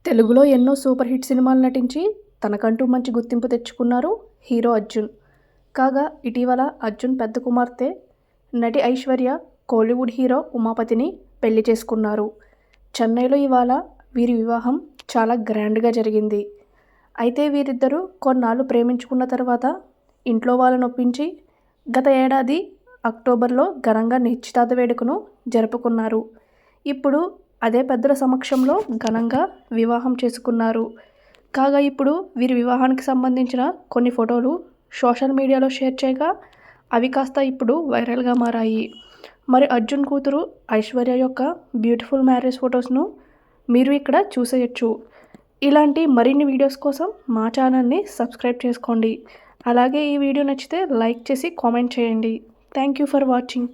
తెలుగులో ఎన్నో super hit సినిమాలు నటించి తనకంటూ మంచి గుర్తింపు తెచ్చుకున్నారు హీరో అర్జున్. కాగా ఇటీవల అర్జున్ పెద్ద కుమార్తె నటి ఐశ్వర్య కోలీవుడ్ హీరో ఉమాపతిని పెళ్లి చేసుకున్నారు. చెన్నైలో ఇవాళ వీరి వివాహం చాలా గ్రాండ్గా జరిగింది. అయితే వీరిద్దరూ కొన్నాళ్ళు ప్రేమించుకున్న తర్వాత ఇంట్లో వాళ్ళని ఒప్పించి గత ఏడాది అక్టోబర్లో ఘనంగా నిశ్చితార్థ వేడుకను జరుపుకున్నారు. ఇప్పుడు అదే పెద్దల సమక్షంలో ఘనంగా వివాహం చేసుకున్నారు. కాగా ఇప్పుడు వీరి వివాహానికి సంబంధించిన కొన్ని ఫోటోలు సోషల్ మీడియాలో షేర్ చేయగా అవి కాస్త ఇప్పుడు వైరల్గా మారాయి. మరి అర్జున్ కూతురు ఐశ్వర్య యొక్క బ్యూటిఫుల్ మ్యారేజ్ ఫొటోస్ను మీరు ఇక్కడ చూసేయచ్చు. ఇలాంటి మరిన్ని వీడియోస్ కోసం మా ఛానల్ని సబ్స్క్రైబ్ చేసుకోండి. అలాగే ఈ వీడియో నచ్చితే లైక్ చేసి కామెంట్ చేయండి. Thank you for watching.